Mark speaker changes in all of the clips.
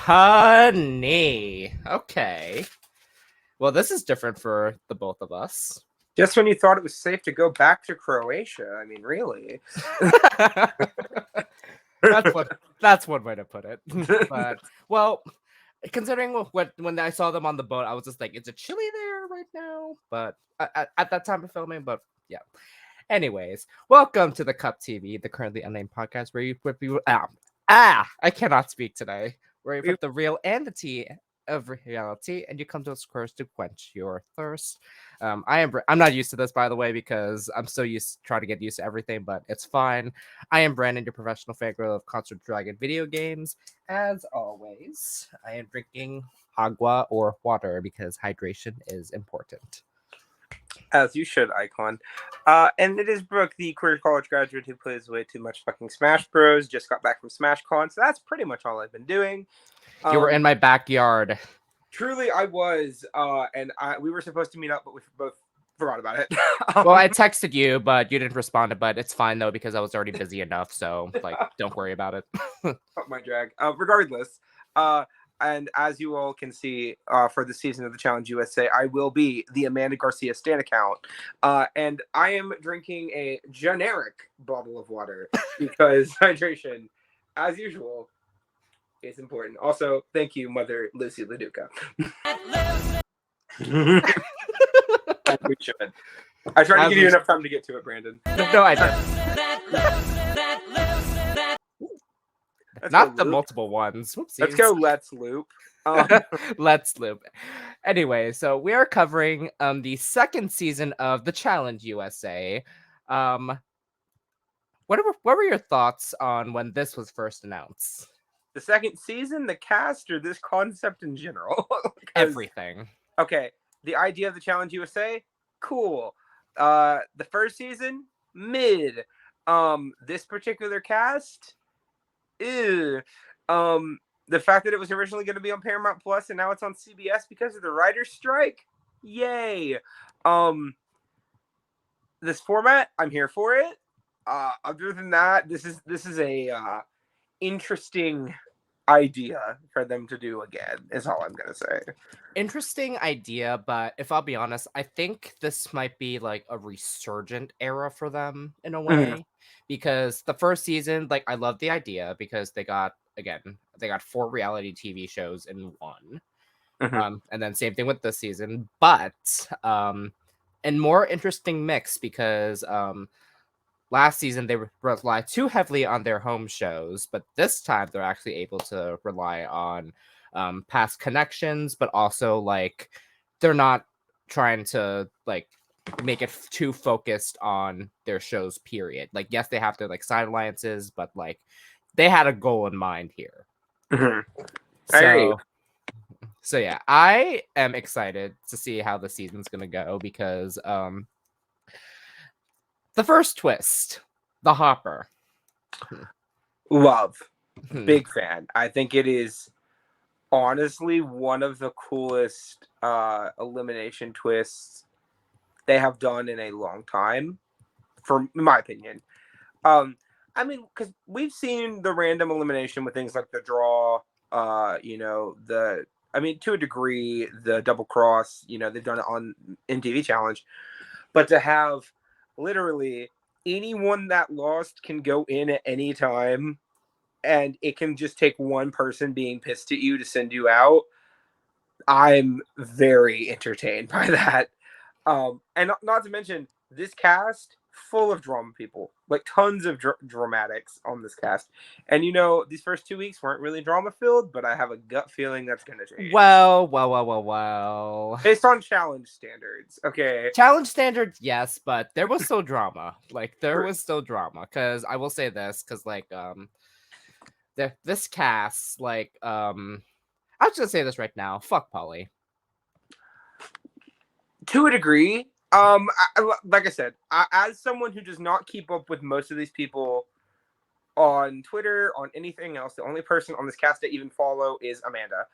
Speaker 1: Honey. Okay. Well, this is different for the both of us.
Speaker 2: Just when you thought it was safe to go back to Croatia. I mean, really.
Speaker 1: That's one way to put it. But, well, considering when I saw them on the boat, I was just like, is it chilly there right now? But at that time of filming, but yeah. Anyways, welcome to the Cup TV, the Currently Unnamed Podcast, where you put people I cannot speak today. Where you put the real and the tea of reality, and you come to us first to quench your thirst. I'm not used to this, by the way, because I'm so trying to get used to everything, but it's fine. I am Brandon, your professional fangirl of Concert Dragon video games. As always, I am drinking agua or water because hydration is important.
Speaker 2: As you should, Icon. And it is Brooke, the queer college graduate who plays way too much fucking Smash Bros. Just got back from SmashCon, so that's pretty much all I've been doing.
Speaker 1: You were in my backyard.
Speaker 2: Truly, I was, and we were supposed to meet up, but we both forgot about it.
Speaker 1: Well, I texted you, but you didn't respond. But it's fine though because I was already busy enough. So, don't worry about it.
Speaker 2: Fuck my drag. Regardless, and as you all can see, for the season of the Challenge USA, I will be the Amanda Garcia Stan account, and I am drinking a generic bottle of water because hydration, as usual, is important. Also, thank you, Mother Lucy Leduca. We should. I tried to give you enough time to get to it, Brandon.
Speaker 1: No, I didn't. Not the multiple ones. Whoopsies.
Speaker 2: Let's go. Let's loop.
Speaker 1: Let's loop. Anyway, so we are covering the second season of the Challenge USA. What were your thoughts on when this was first announced?
Speaker 2: The second season, the cast, or this concept in general?
Speaker 1: Everything.
Speaker 2: Okay, the idea of the Challenge USA, cool. The first season, mid. This particular cast, ew. The fact that it was originally going to be on Paramount Plus and now it's on CBS because of the writer's strike, yay. This format, I'm here for it. Other than that, this is a interesting idea for them to do again, is all I'm gonna say.
Speaker 1: Interesting idea, but if I'll be honest, I think this might be like a resurgent era for them in a way, because the first season, like, I love the idea because they got 4 reality TV shows in one, and then same thing with this season, but and more interesting mix because last season, they relied too heavily on their home shows, but this time they're actually able to rely on past connections, but also, like, they're not trying to, like, make it too focused on their shows, period. Like, yes, they have their, like, side alliances, but, like, they had a goal in mind here. So, yeah, I am excited to see how the season's going to go because the first twist, the Hopper.
Speaker 2: Love. Big fan. I think it is honestly one of the coolest elimination twists they have done in a long time, in my opinion. I mean, because we've seen the random elimination with things like the draw, to a degree, the double cross, they've done it on MTV Challenge. But to have literally anyone that lost can go in at any time, and it can just take one person being pissed at you to send you out. I'm very entertained by that. And not to mention, this cast, full of drama people, like tons of dramatics on this cast. And these first 2 weeks weren't really drama filled, but I have a gut feeling that's going to change.
Speaker 1: Well.
Speaker 2: Based on challenge standards, okay.
Speaker 1: Challenge standards, yes, but there was still drama. Like, there was still drama. Because I will say this, because, like, this cast, like, I'm just going to say this right now. Fuck Polly.
Speaker 2: To a degree. Like I said, as someone who does not keep up with most of these people on Twitter, on anything else, the only person on this cast I even follow is Amanda.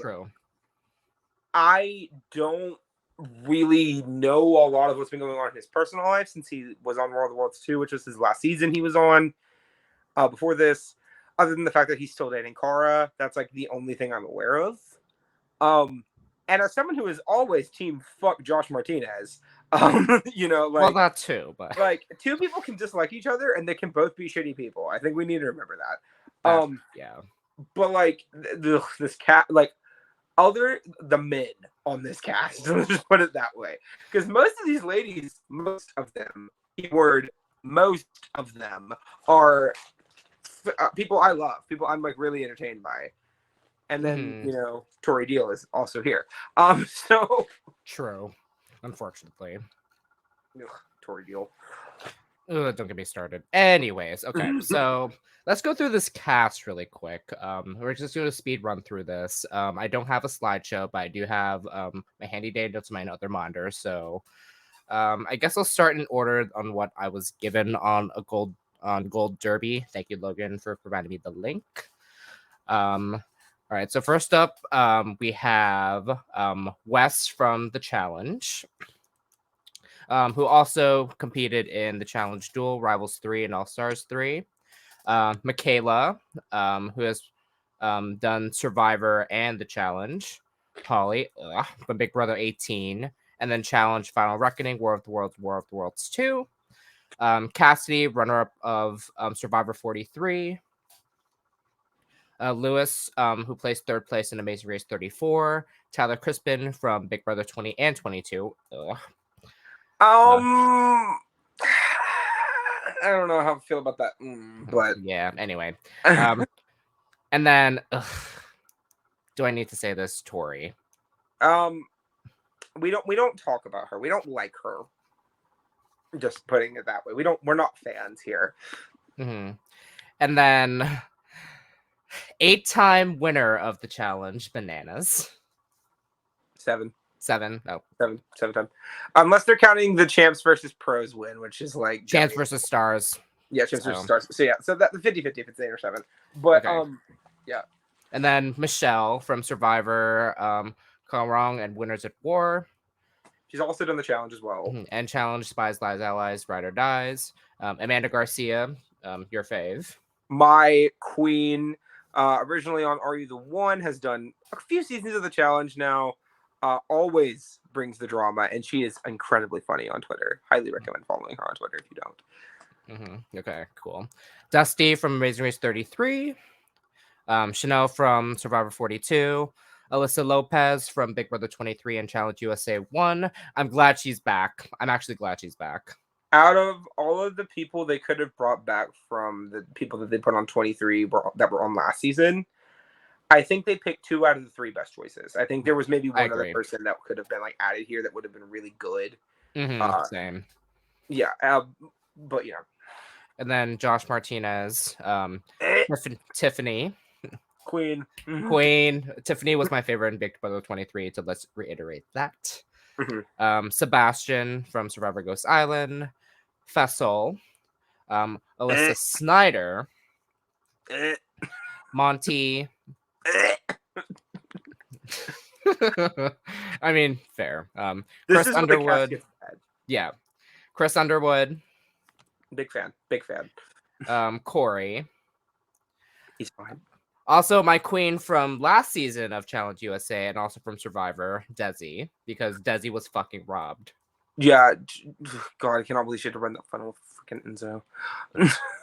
Speaker 1: True.
Speaker 2: I don't really know a lot of what's been going on in his personal life since he was on World of Worlds 2, which was his last season he was on before this. other than the fact that he's still dating Cara. That's like the only thing I'm aware of. And as someone who is always team fuck Josh Martinez,
Speaker 1: well, that too, but
Speaker 2: like two people can dislike each other and they can both be shitty people. I think we need to remember that.
Speaker 1: Yeah.
Speaker 2: But like this cat, like the men on this cast, let's just put it that way, because most of these ladies, most of them are people I love, people I'm like really entertained by. And then, Tori Deal is also here. So
Speaker 1: true. Unfortunately.
Speaker 2: Tori Deal.
Speaker 1: Ugh, don't get me started. Anyways, okay, so let's go through this cast really quick. We're just going to speed run through this. I don't have a slideshow, but I do have my handy dandy notes on my other monitor. So I guess I'll start in order on what I was given on Gold Derby. Thank you, Logan, for providing me the link. All right, so first up, we have Wes from The Challenge, who also competed in The Challenge Duel, Rivals 3, and All-Stars 3. Michaela, who has done Survivor and The Challenge. Polly, from Big Brother 18, and then Challenge, Final Reckoning, War of the Worlds 2. Cassidy, runner-up of Survivor 43. Lewis, who placed third place in Amazing Race 34. Tyler Crispin from Big Brother 20 and 22.
Speaker 2: I don't know how I feel about that, but
Speaker 1: yeah. Anyway, and then do I need to say this, Tori?
Speaker 2: We don't talk about her. We don't like her. Just putting it that way. We're not fans here.
Speaker 1: Mm-hmm. And then 8-time winner of the challenge, Bananas.
Speaker 2: 7.
Speaker 1: Oh.
Speaker 2: 7 times. Unless they're counting the champs versus pros win, which is like
Speaker 1: champs versus stars.
Speaker 2: Yeah, champs versus stars. So yeah, so that the 50-50 if it's 8 or 7. But okay. Yeah.
Speaker 1: And then Michelle from Survivor, Wrong and Winners at War.
Speaker 2: She's also done the challenge as well.
Speaker 1: And Challenge, Spies, Lies, Allies, Ride or Dies. Amanda Garcia, your fave.
Speaker 2: My queen, originally on Are You the One, has done a few seasons of the challenge now. Always brings the drama, and she is incredibly funny on Twitter. Highly recommend following her on Twitter if you don't.
Speaker 1: Okay, cool. Dusty from Amazing Race 33. Chanel from Survivor 42. Alyssa Lopez from Big Brother 23 and Challenge USA 1. I'm glad she's back. I'm actually glad she's back.
Speaker 2: Out of all of the people they could have brought back from the people that they put on 23 that were on last season, I think they picked 2 out of the 3 best choices. I think there was maybe one other person that could have been like added here that would have been really good.
Speaker 1: Same.
Speaker 2: Yeah, but yeah.
Speaker 1: And then Josh Martinez, Tiffany.
Speaker 2: Queen.
Speaker 1: Tiffany was my favorite in Big Brother 23, so let's reiterate that. Sebastian from Survivor Ghost Island. Fessel. Alyssa Snyder. Monty. I mean, fair. Chris Underwood. Yeah. Chris Underwood.
Speaker 2: Big fan.
Speaker 1: Corey.
Speaker 2: He's fine.
Speaker 1: Also, my queen from last season of Challenge USA and also from Survivor, Desi, because Desi was fucking robbed.
Speaker 2: Yeah. God, I cannot believe she had to run that funnel with freaking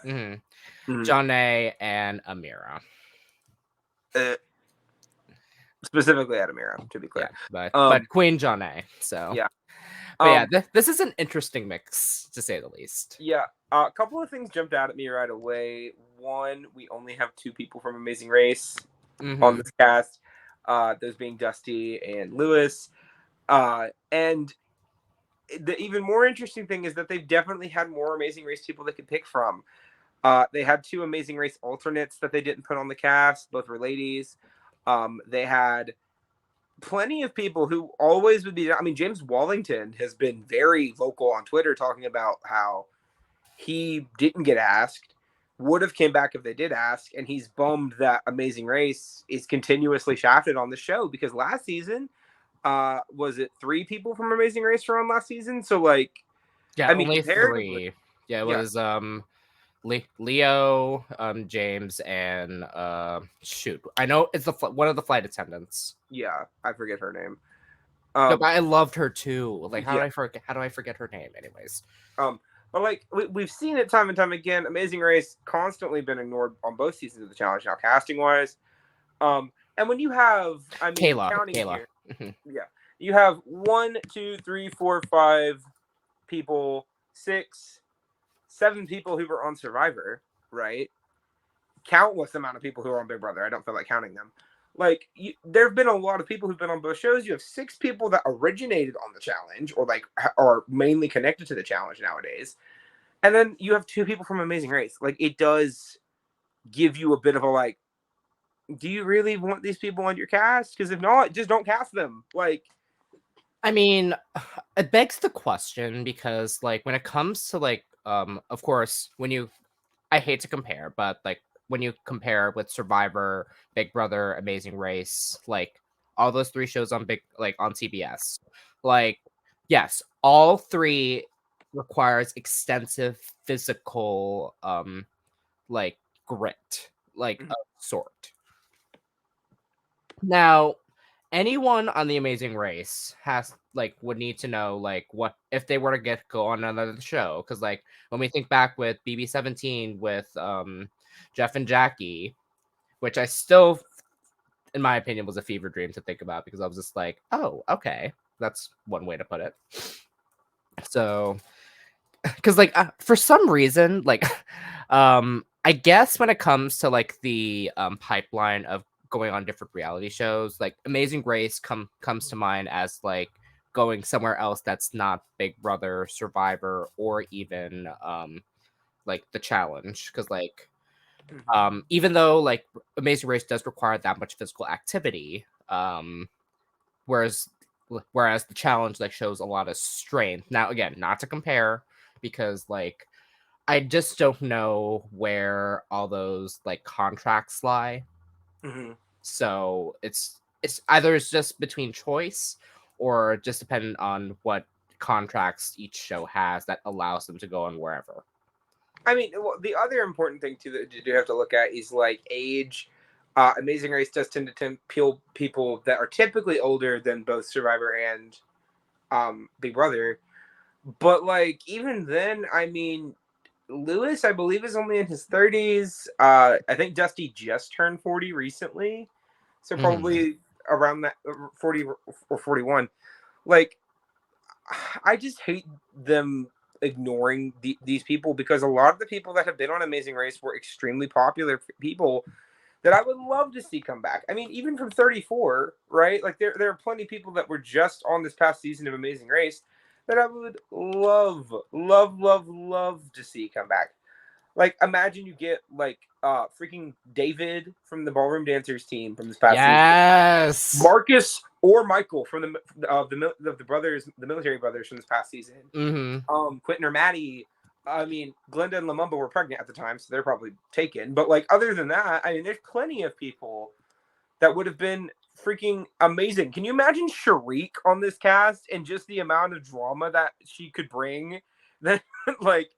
Speaker 2: Enzo.
Speaker 1: Janae and Amira.
Speaker 2: Specifically at Amira, to be clear.
Speaker 1: Yeah, but Queen Janae. So
Speaker 2: yeah.
Speaker 1: But yeah, this is an interesting mix, to say the least.
Speaker 2: Yeah. A couple of things jumped out at me right away. One, we only have 2 people from Amazing Race on this cast, those being Dusty and Lewis. And the even more interesting thing is that they've definitely had more Amazing Race people they could pick from. They had 2 Amazing Race alternates that they didn't put on the cast. Both were ladies. They had plenty of people who always would be. I mean, James Wallington has been very vocal on Twitter talking about how he didn't get asked, would have came back if they did ask, and he's bummed that Amazing Race is continuously shafted on the show because last season, was it 3 people from Amazing Race were on last season? So like,
Speaker 1: yeah, I mean, only 3. Yeah, it was Leo, James, and shoot, I know it's one of the flight attendants.
Speaker 2: Yeah, I forget her name.
Speaker 1: No, but I loved her too. Like,
Speaker 2: Yeah.
Speaker 1: how do I forget her name? Anyways,
Speaker 2: But like we've seen it time and time again. Amazing Race constantly been ignored on both seasons of the challenge now, casting wise. And when you have, I mean, counting here, yeah, you have 1, 2, 3, 4, 5 people, 6, 7 people who were on Survivor, right? Countless amount of people who are on Big Brother. I don't feel like counting them. Like, there have been a lot of people who've been on both shows. You have 6 people that originated on the challenge, or like are mainly connected to the challenge nowadays, and then you have 2 people from Amazing Race. Like, it does give you a bit of a like, do you really want these people on your cast? Because if not, just don't cast them. Like,
Speaker 1: I mean, it begs the question because, like, when it comes to like, of course, I hate to compare, but like when you compare with Survivor, Big Brother, Amazing Race, like all those 3 shows on on CBS, like, yes, all 3 requires extensive physical, like grit, like of sort. Now, anyone on the Amazing Race would need to know like what if they were to go on another show, because like when we think back with BB17 with Jeff and Jackie, which I still, in my opinion, was a fever dream to think about, because I was just like, oh, okay, that's one way to put it. So, because like for some reason, like I guess when it comes to like the pipeline of going on different reality shows, like Amazing Race comes to mind as like going somewhere else that's not Big Brother, Survivor, or even like the challenge, because like even though like Amazing Race does require that much physical activity, whereas the challenge like shows a lot of strength. Now again, not to compare, because like I just don't know where all those like contracts lie. So it's either it's just between choice, or just dependent on what contracts each show has that allows them to go on wherever.
Speaker 2: I mean, well, the other important thing too that you do have to look at is like age. Amazing Race does tend to appeal people that are typically older than both Survivor and Big Brother. But like even then, I mean, Lewis, I believe, is only in his 30s. I think Dusty just turned 40 recently, so probably around that 40 or 41. Like, I just hate them ignoring these people, because a lot of the people that have been on Amazing Race were extremely popular people that I would love to see come back. I mean, even from 34, right? Like there are plenty of people that were just on this past season of Amazing Race that I would love, love, love, love to see come back. Like, imagine you get like freaking David from the Ballroom Dancers team from this past season. Marcus or Michael from the brothers, the military brothers from this past season. Quentin or Maddie. I mean, Glenda and Lumumba were pregnant at the time, so they're probably taken. But like, other than that, I mean, there's plenty of people that would have been freaking amazing. Can you imagine Sharik on this cast and just the amount of drama that she could bring? That like,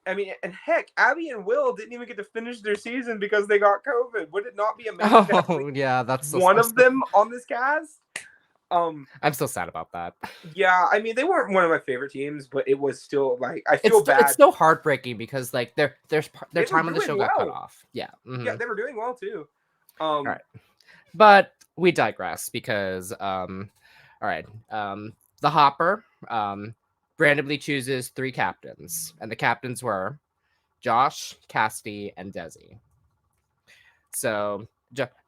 Speaker 2: I mean, and heck, Abby and Will didn't even get to finish their season because they got COVID. Would it not be amazing to have
Speaker 1: yeah, that's so
Speaker 2: one of them on this cast?
Speaker 1: I'm so sad about that.
Speaker 2: Yeah, I mean, they weren't one of my favorite teams, but it was still like, I feel bad.
Speaker 1: It's still heartbreaking because like their time on the show got cut off. Yeah,
Speaker 2: yeah, they were doing well too.
Speaker 1: All right, but we digress because all right, the Hopper randomly chooses 3 captains, and the captains were Josh, Cassidy, and Desi. So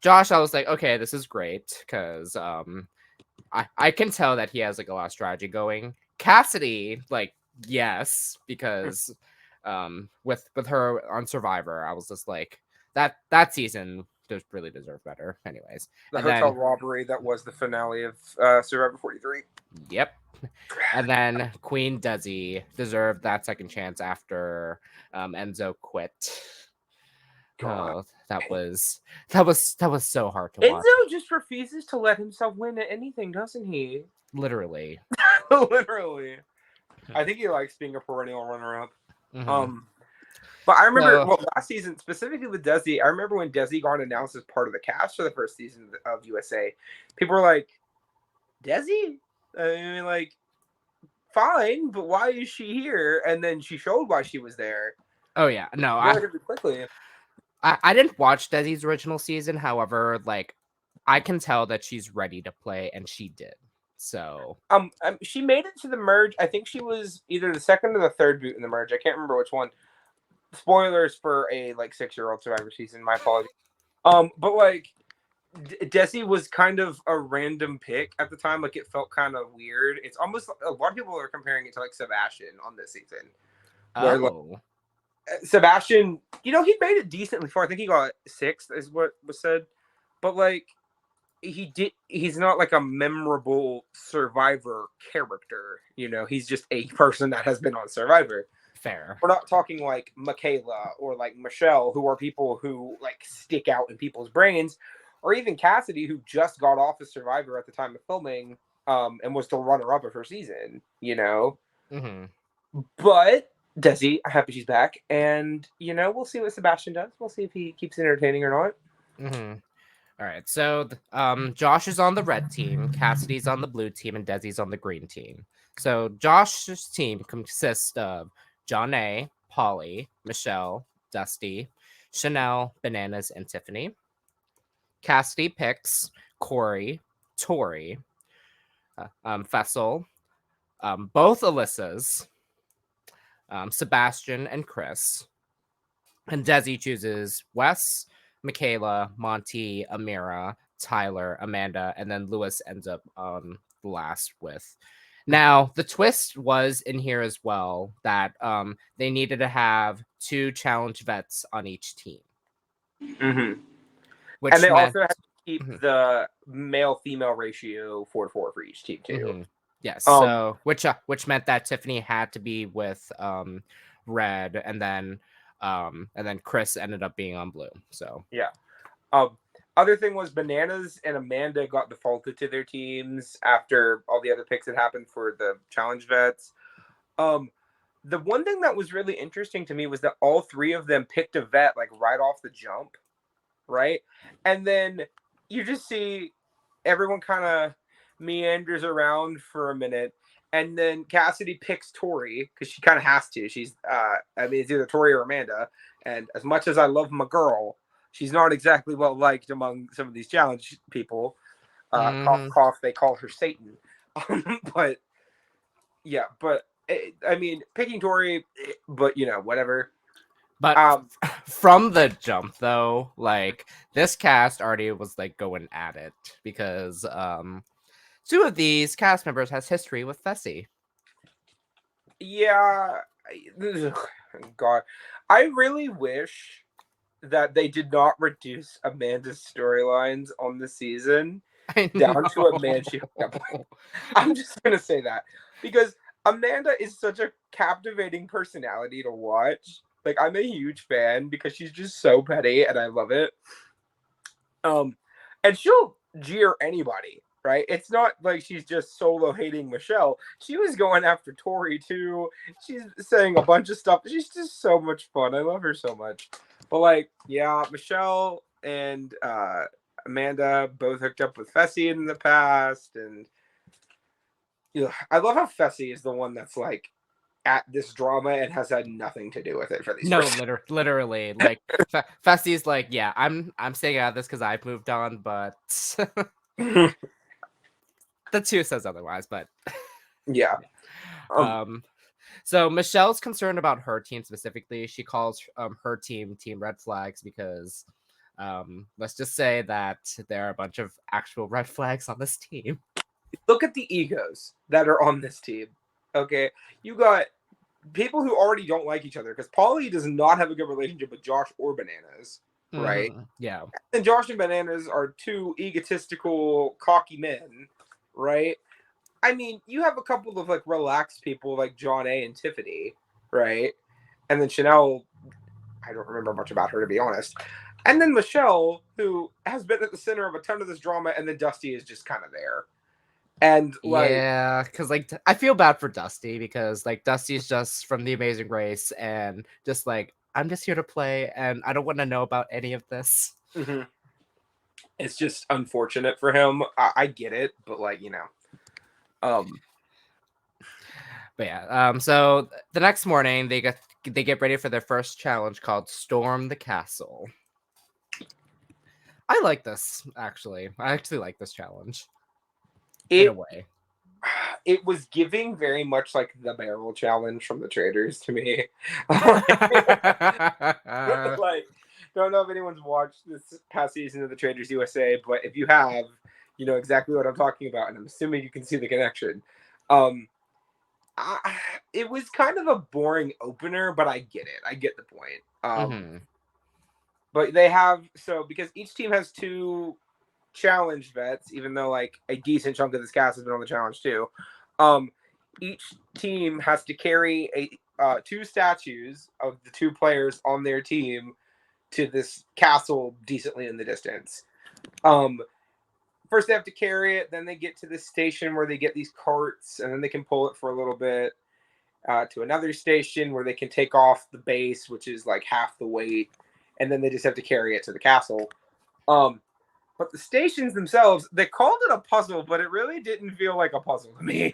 Speaker 1: Josh, I was like, okay, this is great, because I can tell that he has like a lot of strategy going. Cassidy, like, yes, because with her on Survivor, I was just like, that season just really deserved better. Anyways,
Speaker 2: the hotel robbery that was the finale of Survivor 43.
Speaker 1: Yep. And then Queen Desi deserved that second chance after Enzo quit.
Speaker 2: God.
Speaker 1: Oh, that was so hard to watch.
Speaker 2: Enzo just refuses to let himself win at anything, doesn't he?
Speaker 1: Literally.
Speaker 2: Literally. I think he likes being a perennial runner-up. But I remember,
Speaker 1: So,
Speaker 2: well, last season, specifically with Desi, I remember when Desi got announced as part of the cast for the first season of USA, people were like, Desi? I mean, like, fine, but why is she here? And then she showed why she was there
Speaker 1: oh yeah, no,
Speaker 2: relatively quickly.
Speaker 1: I didn't watch Desi's original season. However, like, I can tell that she's ready to play, and she did. So,
Speaker 2: She made it to the merge. I think she was either the second or the third boot in the merge. I can't remember which one. Spoilers for a like 6-year-old Survivor season. My apologies. But like Desi was kind of a random pick at the time. Like it felt kind of weird. It's almost a lot of people are comparing it to like Sebastian on this season, where like
Speaker 1: oh,
Speaker 2: Sebastian, he made it decently far. I think he got sixth, is what was said. But like he's not like a memorable Survivor character. He's just a person that has been on Survivor.
Speaker 1: fair.
Speaker 2: We're not talking like Michaela or like Michelle, who are people who like stick out in people's brains, or even Cassidy, who just got off as Survivor at the time of filming, and was the runner-up of her season.
Speaker 1: Mm-hmm.
Speaker 2: But Desi, I'm happy she's back, and we'll see what Sebastian does. We'll see if he keeps entertaining or not.
Speaker 1: Mm-hmm. All right, so Josh is on the red team, Cassidy's on the blue team, and Desi's on the green team. So Josh's team consists of John A, Polly, Michelle, Dusty, Chanel, Bananas, and Tiffany. Cassidy picks Corey, Tori, Fessel, both Alyssas, Sebastian, and Chris. And Desi chooses Wes, Michaela, Monty, Amira, Tyler, Amanda, and then Lewis ends up last with. Now, the twist was in here as well that they needed to have 2 challenge vets on each team.
Speaker 2: Mm-hmm.
Speaker 1: Which
Speaker 2: and they
Speaker 1: meant,
Speaker 2: also have to keep the male-female ratio 4-4 for each team too.
Speaker 1: Mm-hmm. Yes, so which meant that Tiffany had to be with red, and then Chris ended up being on blue. So
Speaker 2: yeah. Other thing was Bananas and Amanda got defaulted to their teams after all the other picks had happened for the challenge vets. The one thing that was really interesting to me was that all 3 of them picked a vet like right off the jump, right? And then you just see everyone kind of meanders around for a minute, and then Cassidy picks Tori because she kind of has to. She's it's either Tori or Amanda, and as much as I love my girl, she's not exactly well liked among some of these challenge people. Cough, cough, they call her Satan. But yeah, picking Tori, but whatever.
Speaker 1: But from the jump, though, like this cast already was like going at it because 2 of these cast members has history with Fessy.
Speaker 2: Yeah, God, I really wish that they did not reduce Amanda's storylines on the season down to a man she hooked up with. I'm just gonna say that because Amanda is such a captivating personality to watch. Like, I'm a huge fan because she's just so petty and I love it. And she'll jeer anybody, right? It's not like she's just solo hating Michelle. She was going after Tori too. She's saying a bunch of stuff. She's just so much fun. I love her so much. But like, yeah, Michelle and Amanda both hooked up with Fessy in the past, and I love how Fessy is the one that's like at this drama and has had nothing to do with it for these.
Speaker 1: No, literally, like Fessy's like, yeah, I'm staying out of this because I've moved on, but the 2 says otherwise. But
Speaker 2: yeah.
Speaker 1: So Michelle's concerned about her team specifically. She calls her team Red Flags because let's just say that there are a bunch of actual red flags on this team.
Speaker 2: Look at the egos that are on this team. Okay, you got people who already don't like each other because Polly does not have a good relationship with Josh or Bananas, right?
Speaker 1: Yeah.
Speaker 2: And Josh and Bananas are 2 egotistical, cocky men, right? I mean, you have a couple of like relaxed people like John A and Tiffany, right? And then Chanel, I don't remember much about her to be honest. And then Michelle, who has been at the center of a ton of this drama, and then Dusty is just kind of there. And like,
Speaker 1: yeah, because like I feel bad for Dusty because like Dusty's just from The Amazing Race and just like I'm just here to play, and I don't want to know about any of this.
Speaker 2: Mm-hmm. It's just unfortunate for him. I get it, but like, you know.
Speaker 1: But yeah, so the next morning they get ready for their first challenge called Storm the Castle. I like this, actually. I actually like this challenge. In a way.
Speaker 2: It was giving very much like the barrel challenge from the traders to me. Like, don't know if anyone's watched this past season of the Traders USA, but if you have, you know exactly what I'm talking about, and I'm assuming you can see the connection. It was kind of a boring opener, but I get it. I get the point. But they have, so because each team has 2 challenge vets, even though like a decent chunk of this cast has been on the challenge too. Each team has to carry 2 statues of the 2 players on their team to this castle decently in the distance. First they have to carry it, then they get to this station where they get these carts, and then they can pull it for a little bit to another station where they can take off the base, which is like half the weight, and then they just have to carry it to the castle. But the stations themselves, they called it a puzzle, but it really didn't feel like a puzzle to me.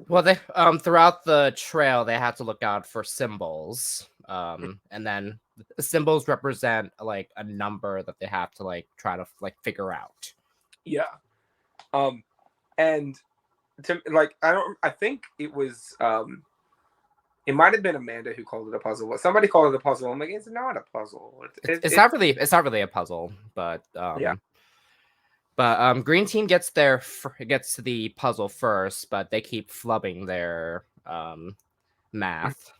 Speaker 1: Well, they throughout the trail they had to look out for symbols, and then the symbols represent like a number that they have to like try to like figure out.
Speaker 2: Yeah. And to like, I think it was it might have been Amanda who called it a puzzle, but somebody called it a puzzle. I'm like, it's not a puzzle.
Speaker 1: It's not really a puzzle, but
Speaker 2: yeah.
Speaker 1: But green team gets to the puzzle first, but they keep flubbing their math.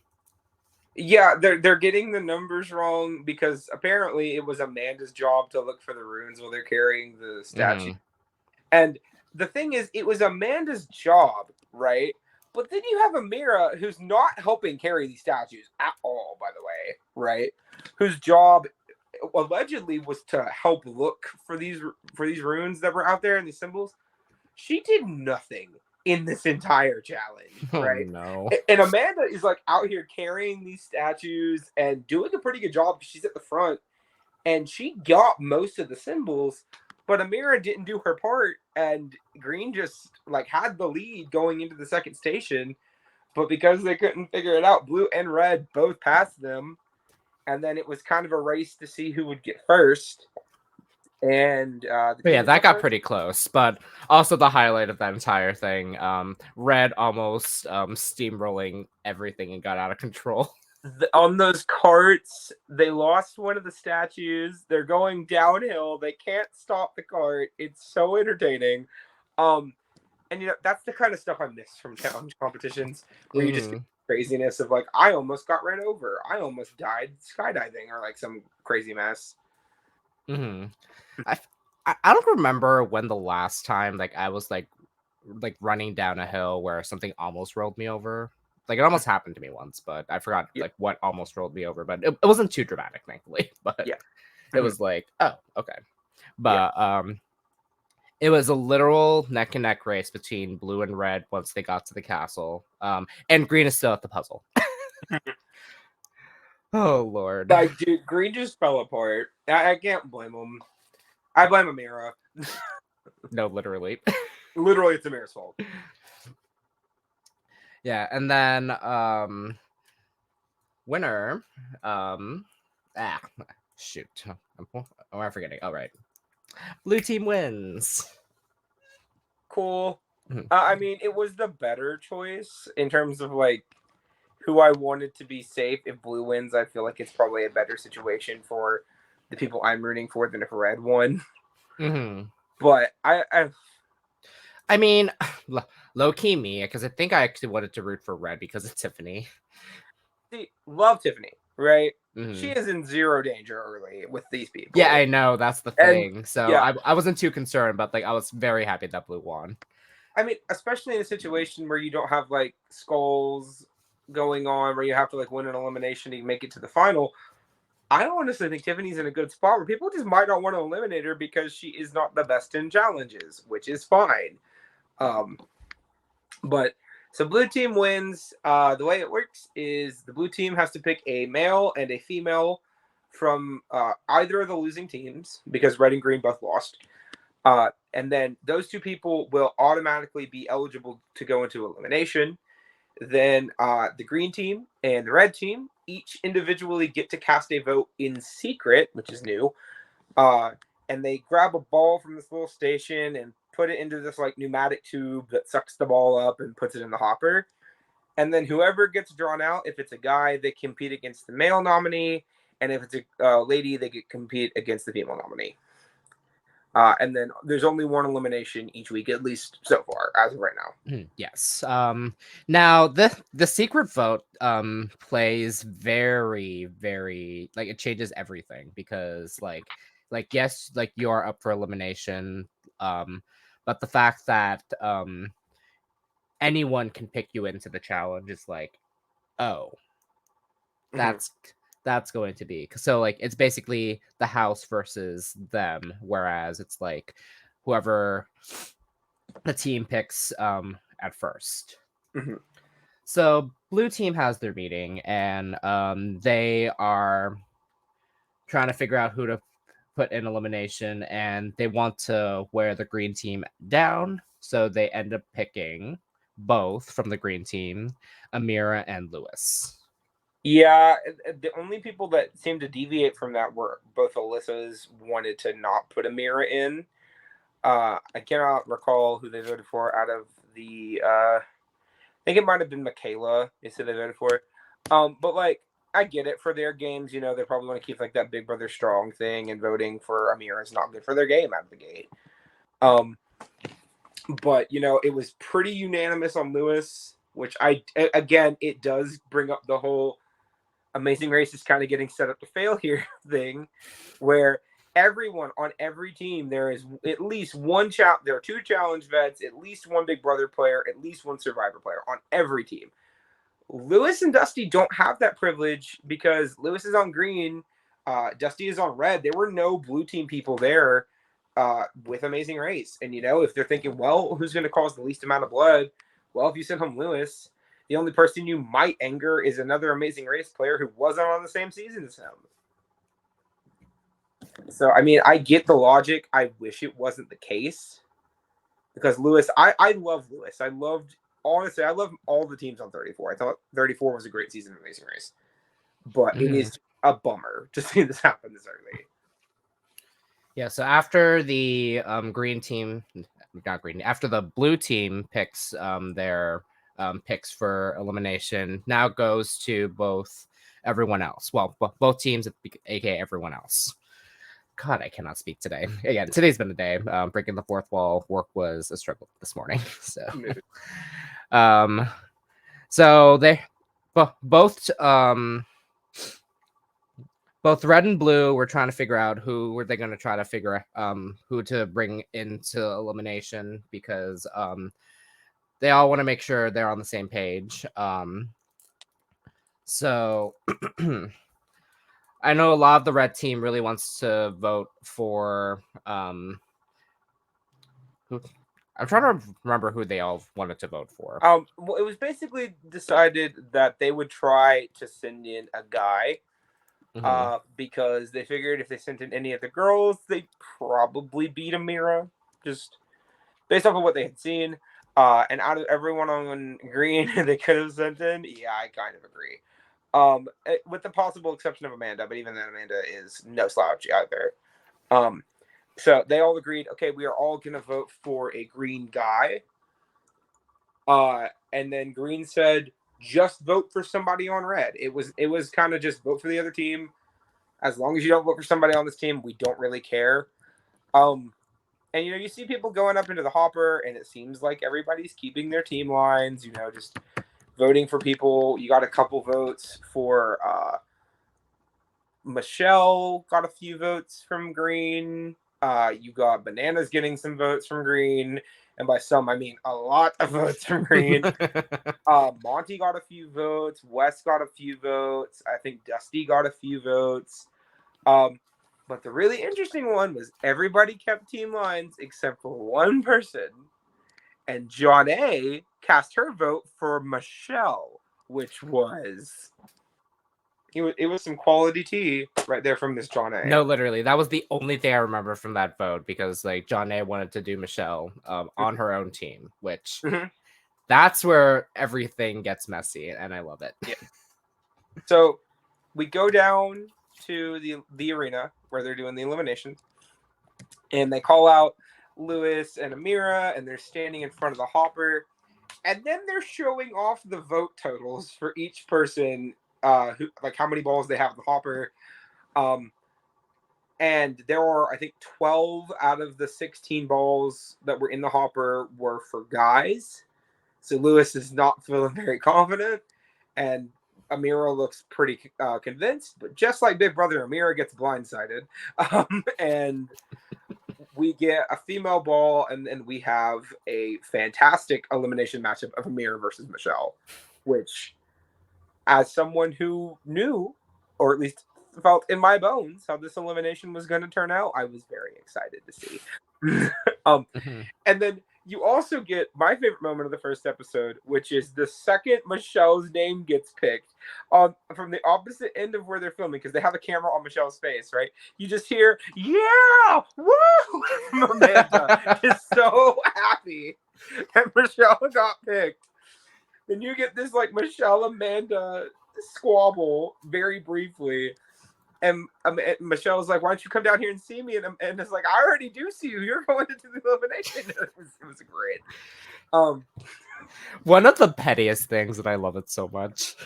Speaker 2: Yeah, they're getting the numbers wrong because apparently it was Amanda's job to look for the runes while they're carrying the statue. And the thing is, it was Amanda's job, right? But then you have Amira, who's not helping carry these statues at all, by the way, right? Whose job allegedly was to help look for these runes that were out there and these symbols. She did nothing in this entire challenge, right?
Speaker 1: Oh, no.
Speaker 2: And Amanda is like out here carrying these statues and doing a pretty good job because she's at the front, and she got most of the symbols, but Amira didn't do her part, and Green just like had the lead going into the second station, but because they couldn't figure it out, Blue and Red both passed them, and then it was kind of a race to see who would get first. And
Speaker 1: yeah, that got pretty close, but also the highlight of that entire thing, Red almost steamrolling everything and got out of control.
Speaker 2: On those carts, they lost one of the statues. They're going downhill. They can't stop the cart. It's so entertaining. And you know, that's the kind of stuff I miss from challenge competitions, where you just get craziness of like, I almost got ran over. I almost died skydiving, or like some crazy mess.
Speaker 1: I don't remember when the last time like I was like running down a hill where something almost rolled me over. Like, it almost happened to me once, but I forgot like what almost rolled me over. But it wasn't too dramatic, thankfully. But it was like, oh, okay. But it was a literal neck and neck race between Blue and Red once they got to the castle. And Green is still at the puzzle. Oh, Lord.
Speaker 2: Like, dude, Green just fell apart. I can't blame him. I blame Amira.
Speaker 1: No, literally.
Speaker 2: Literally, it's Amira's fault.
Speaker 1: Yeah, and then winner. Shoot. I'm forgetting. All right. Blue team wins.
Speaker 2: Cool. I mean, it was the better choice in terms of like who I wanted to be safe. If Blue wins, I feel like it's probably a better situation for the people I'm rooting for than if Red won. But
Speaker 1: I mean, low key me, because I think I actually wanted to root for Red because of Tiffany.
Speaker 2: See, love Tiffany, right? She is in zero danger early with these people.
Speaker 1: Yeah, I know, that's the thing. And, so I wasn't too concerned, but like I was very happy that Blue won.
Speaker 2: I mean, especially in a situation where you don't have like skulls going on, where you have to like win an elimination to make it to the final. I honestly think Tiffany's in a good spot where people just might not want to eliminate her because she is not the best in challenges, which is fine. But So blue team wins. The way it works is the blue team has to pick a male and a female from either of the losing teams, because red and green both lost. And then those two people will automatically be eligible to go into elimination. Then the green team and the red team each individually get to cast a vote in secret, which is new. And they grab a ball from this little station and put it into this like pneumatic tube that sucks the ball up and puts it in the hopper. And then whoever gets drawn out, if it's a guy, they compete against the male nominee, and if it's a lady, they get compete against the female nominee. And then there's only one elimination each week, at least so far, as of right now.
Speaker 1: Yes. Now the secret vote plays very, very, like, it changes everything, because like yes, like, you're up for elimination, but the fact that anyone can pick you into the challenge is like, oh, that's going to be, so like it's basically the house versus them, whereas it's like whoever the team picks at first.
Speaker 2: Mm-hmm.
Speaker 1: So blue team has their meeting, and they are trying to figure out who to put in elimination, and they want to wear the green team down, so they end up picking both from the green team, Amira and Lewis.
Speaker 2: Yeah, the only people that seemed to deviate from that were both Alyssa's wanted to not put Amira in. I cannot recall who they voted for out of the. I think it might have been Michaela. They said they voted for. But like, I get it for their games. You know, they probably want to keep like that Big Brother strong thing, and voting for Amira is not good for their game out of the gate. But you know, it was pretty unanimous on Lewis, which again, it does bring up the whole Amazing Race is kind of getting set up to fail here thing, where everyone on every team, there is at least one there are 2 challenge vets, at least 1 Big Brother player, at least 1 Survivor player on every team. Lewis and Dusty don't have that privilege because Lewis is on green, Dusty is on red. There were no blue team people there with Amazing Race. And you know, if they're thinking, well, who's going to cause the least amount of blood? Well, if you send home Lewis, the only person you might anger is another Amazing Race player who wasn't on the same season as him. So, I mean, I get the logic. I wish it wasn't the case. Because Lewis, I love Lewis. Honestly, I love all the teams on 34. I thought 34 was a great season of Amazing Race. But it is a bummer to see this happen this early.
Speaker 1: Yeah, so after the green team, not green, after the blue team picks their picks for elimination, now goes to both everyone else. Well, both teams, aka everyone else. God, I cannot speak today. Again, today's been a day. Breaking the fourth wall work was a struggle this morning. So they both red and blue were trying to figure out who were they going to try to figure who to bring into elimination, because they all want to make sure they're on the same page. So I know a lot of the red team really wants to vote for who. I'm trying to remember who they all wanted to vote for.
Speaker 2: Well, it was basically decided that they would try to send in a guy. Because they figured if they sent in any of the girls, they'd probably beat Amira, just based off of what they had seen. And out of everyone on green they could have sent in, yeah, I kind of agree. With the possible exception of Amanda, but even then Amanda is no slouch either. So they all agreed, okay, we are all going to vote for a green guy. And then green said, just vote for somebody on red. It was kind of just vote for the other team. As long as you don't vote for somebody on this team, we don't really care. And you know, you see people going up into the hopper, and it seems like everybody's keeping their team lines, you know, just voting for people. You got a couple votes for Michelle got a few votes from green. You got Bananas getting some votes from green. And by some, I mean a lot of votes from green. Monty got a few votes. Wes got a few votes. I think Dusty got a few votes. But the really interesting one was everybody kept team lines except for one person. And John A. cast her vote for Michelle, which was it was some quality tea right there from Miss John A.
Speaker 1: No, literally, that was the only thing I remember from that vote, because like John A wanted to do Michelle on her own team, which that's where everything gets messy, and I love it.
Speaker 2: Yeah. So we go down to the arena where they're doing the elimination, and they call out Lewis and Amira, and they're standing in front of the hopper, and then they're showing off the vote totals for each person, who, like, how many balls they have in the hopper. And there are, I think, 12 out of the 16 balls that were in the hopper were for guys. So Lewis is not feeling very confident, and Amira looks pretty convinced. But just like Big Brother, Amira gets blindsided, and we get a female ball, and then we have a fantastic elimination matchup of Amira versus Michelle, which, as someone who knew, or at least felt in my bones, how this elimination was going to turn out, I was very excited to see. And then you also get my favorite moment of the first episode, which is the second Michelle's name gets picked from the opposite end of where they're filming, because they have a camera on Michelle's face, right? You just hear, yeah, woo! Amanda is so happy that Michelle got picked. Then you get this like Michelle Amanda squabble very briefly. And Michelle's like, why don't you come down here and see me? And it's like, I already do see you. You're going into the elimination. It was great.
Speaker 1: One of the pettiest things, and I love it so much.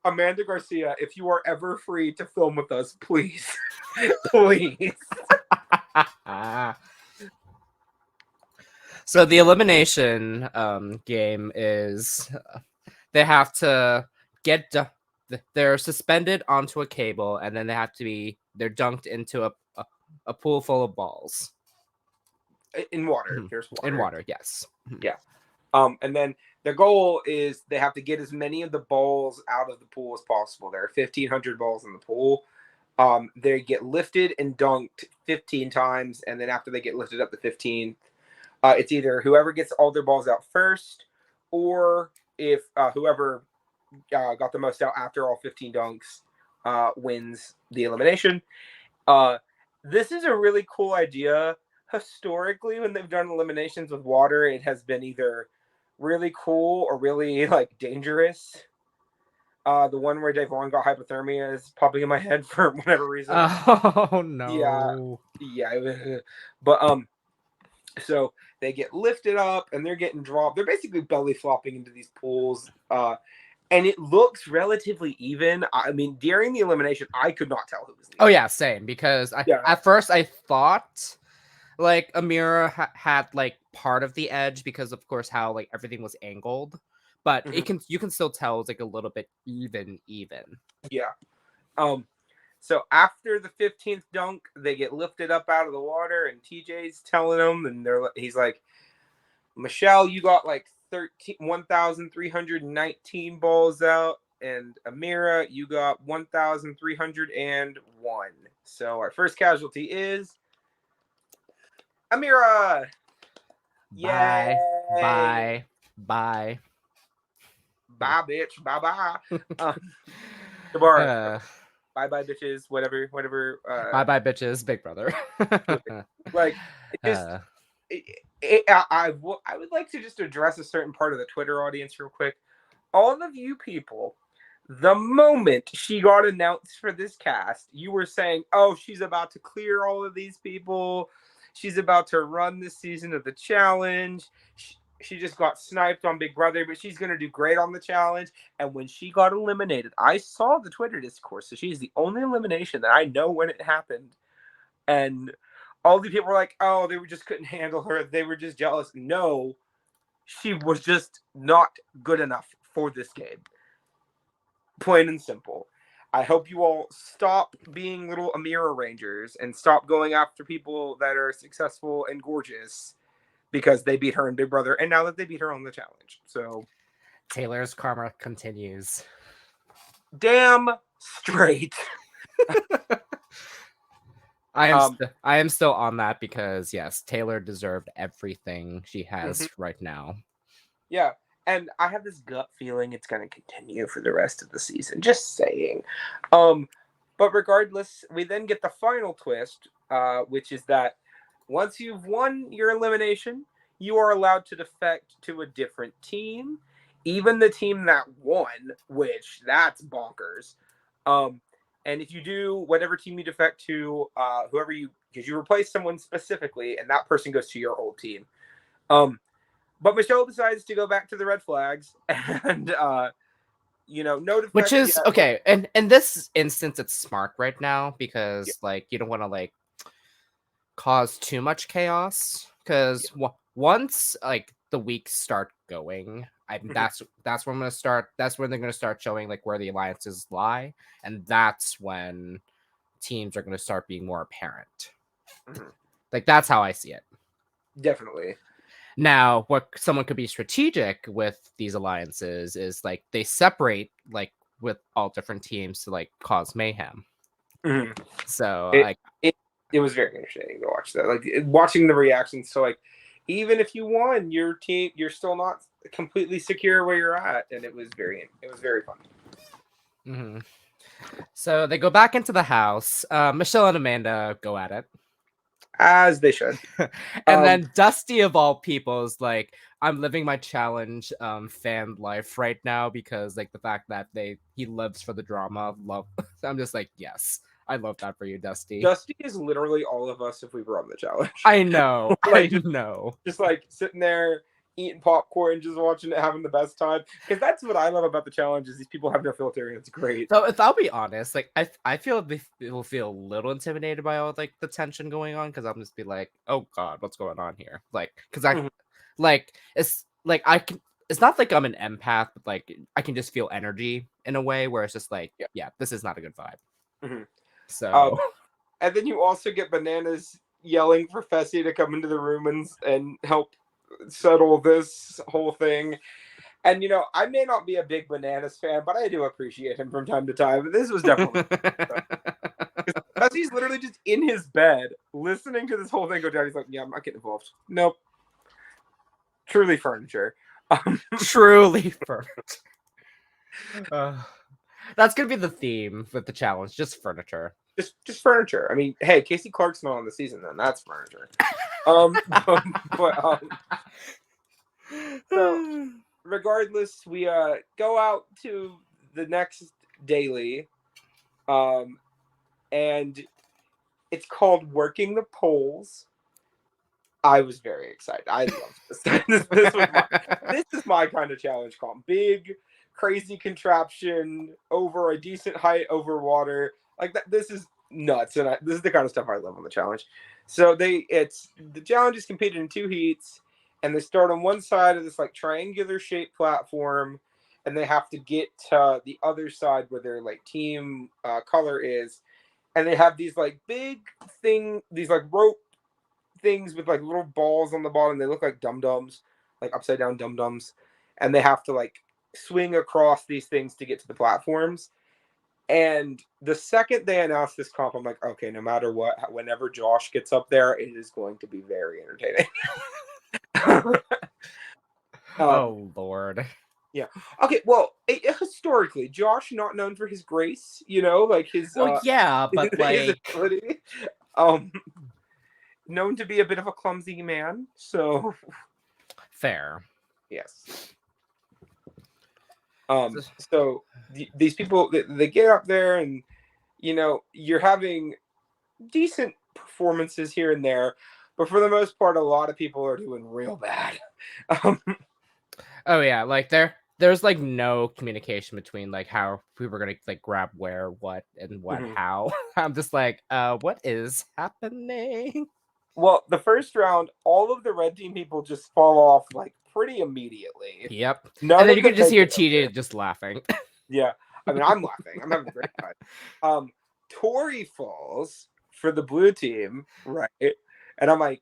Speaker 2: Amanda Garcia, if you are ever free to film with us, please. Please.
Speaker 1: So the elimination game is they have to get they're suspended onto a cable, and then they're dunked into a pool full of balls
Speaker 2: in water. There's water.
Speaker 1: In water, yes.
Speaker 2: Yeah. And then the goal is they have to get as many of the balls out of the pool as possible. There are 1,500 balls in the pool. They get lifted and dunked 15 times, and then after they get lifted up to 15, it's either whoever gets all their balls out first, or if whoever got the most out after all 15 dunks wins the elimination. This is a really cool idea. Historically, when they've done eliminations with water, it has been either really cool or really like dangerous. The one where Devon got hypothermia is popping in my head for whatever reason.
Speaker 1: Oh no.
Speaker 2: Yeah. But so they get lifted up and they're getting dropped. They're basically belly flopping into these pools. And it looks relatively even. I mean, during the elimination, I could not tell who was leading.
Speaker 1: Oh yeah, same. Because at first I thought like Amira had like part of the edge, because of course how like everything was angled, but you can still tell it's like a little bit even.
Speaker 2: Yeah. So after the 15th dunk, they get lifted up out of the water, and TJ's telling them, and he's like, Michelle, you got like 1,319 balls out, and Amira, you got 1,301. So our first casualty is Amira.
Speaker 1: Bye.
Speaker 2: Yay.
Speaker 1: Bye,
Speaker 2: bitch. Bye. Tabara. Bye, bitches. Whatever.
Speaker 1: Bye, bitches. Big Brother.
Speaker 2: Like, it just. I would like to just address a certain part of the Twitter audience real quick. All of you people, the moment she got announced for this cast, you were saying, oh, she's about to clear all of these people. She's about to run this season of the challenge. She just got sniped on Big Brother, but she's going to do great on the challenge. And when she got eliminated, I saw the Twitter discourse. So she's the only elimination that I know when it happened. And all the people were like, oh, they just couldn't handle her. They were just jealous. No, she was just not good enough for this game. Plain and simple. I hope you all stop being little Amira Rangers and stop going after people that are successful and gorgeous because they beat her in Big Brother, and now that they beat her on the challenge. So
Speaker 1: Taylor's karma continues.
Speaker 2: Damn straight.
Speaker 1: I am still on that, because yes, Taylor deserved everything she has right now.
Speaker 2: Yeah, And I have this gut feeling it's going to continue for the rest of the season. Just saying. But regardless, we then get the final twist, which is that once you've won your elimination, you are allowed to defect to a different team, even the team that won, which that's bonkers. And if you do, whatever team you defect to, because you replace someone specifically, and that person goes to your old team. But Michelle decides to go back to the Red Flags, and no defect.
Speaker 1: Which is okay, and in this instance, it's smart right now because you don't want to cause too much chaos because once the weeks start going, that's when I'm gonna start. That's when they're gonna start showing where the alliances lie, and that's when teams are gonna start being more apparent. That's how I see it.
Speaker 2: Definitely.
Speaker 1: Now, what someone could be strategic with these alliances is they separate with all different teams to cause mayhem. So
Speaker 2: it was very interesting to watch that. Watching the reactions. So even if you won your team, you're still not completely secure where you're at, and it was very fun.
Speaker 1: So they go back into the house. Michelle and Amanda go at it.
Speaker 2: As they should.
Speaker 1: And then Dusty of all people is I'm living my challenge fan life right now because the fact that he lives for the drama. I'm just yes, I love that for you, Dusty.
Speaker 2: Dusty is literally all of us if we were on the challenge.
Speaker 1: I know. I know.
Speaker 2: Just sitting there eating popcorn, just watching it, having the best time. Because that's what I love about the challenge is these people have no filter, and it's great.
Speaker 1: So if I'll be honest, I feel people feel a little intimidated by all the tension going on because I'm just be oh god, what's going on here? Because it's I can. It's not I'm an empath, but I can just feel energy in a way where it's just this is not a good vibe. So,
Speaker 2: and then you also get Bananas yelling for Fessy to come into the room and help settle this whole thing. And I may not be a big Bananas fan, but I do appreciate him from time to time. This was definitely Fessy's literally just in his bed listening to this whole thing go down. He's yeah, I'm not getting involved. Nope. Truly furniture.
Speaker 1: Truly furniture. That's gonna be the theme with the challenge. Just furniture.
Speaker 2: Just furniture. I mean, hey, Casey Clark's not on the season, then that's furniture. So regardless, we go out to the next daily, and it's called Working the Polls. I was very excited. I love this. This is my kind of challenge comp. Big, crazy contraption over a decent height over water. That. This is nuts, and this is the kind of stuff I love on the challenge. So the challenge is competed in 2 heats, and they start on one side of this triangular shaped platform, and they have to get to the other side where their team color is, and they have these big these rope things with little balls on the bottom. They look like dum-dums, upside down dum-dums, and they have to swing across these things to get to the platforms. And the second they announced this comp, I'm okay, no matter what, whenever Josh gets up there, it is going to be very entertaining.
Speaker 1: Oh Lord.
Speaker 2: Yeah. Okay. Well, historically, Josh not known for his grace, his.
Speaker 1: Well, yeah, but
Speaker 2: his ability. Known to be a bit of a clumsy man, so
Speaker 1: fair.
Speaker 2: Yes. So these people, they get up there, and you're having decent performances here and there, but for the most part, a lot of people are doing real bad.
Speaker 1: Oh yeah, there's no communication between how we were gonna grab where, what, and what, how. I'm just what is happening?
Speaker 2: Well, the first round, all of the red team people just fall off pretty immediately.
Speaker 1: Yep. And then you can just hear TJ just laughing.
Speaker 2: Yeah. I mean, I'm laughing. I'm having a great time. Tori falls for the blue team, right? And I'm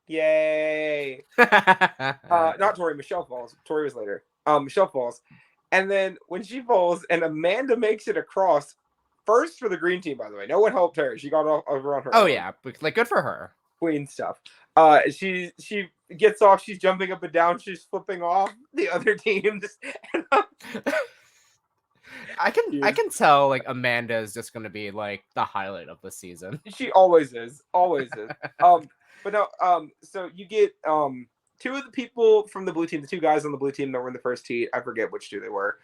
Speaker 2: yay. Not Tori, Michelle falls. Tori was later. Michelle falls. And then when she falls and Amanda makes it across, first for the green team, by the way. No one helped her. She got over on her.
Speaker 1: Oh, yeah. Good for her.
Speaker 2: Queen stuff. She gets off. She's jumping up and down. She's flipping off the other teams.
Speaker 1: I can tell like Amanda is just gonna be like the highlight of the season.
Speaker 2: She always is. But no, so you get two of the people from the blue team, the two guys on the blue team that were in the first heat. I forget which two they were.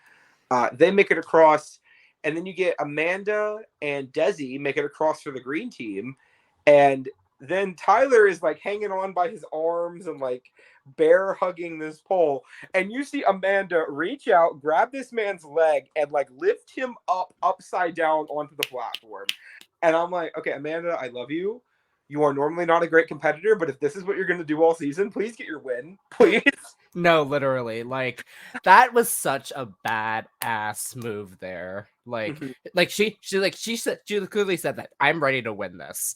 Speaker 2: They make it across, and then you get Amanda and Desi make it across for the green team, and then Tyler is like hanging on by his arms and like bear hugging this pole, and you see Amanda reach out, grab this man's leg, and like lift him up upside down onto the platform. And I'm like, okay, Amanda, I love you. You are normally not a great competitor, but if this is what you're going to do all season, please get your win, please.
Speaker 1: No, literally, like that was such a badass move there. Like, she clearly said that I'm ready to win this.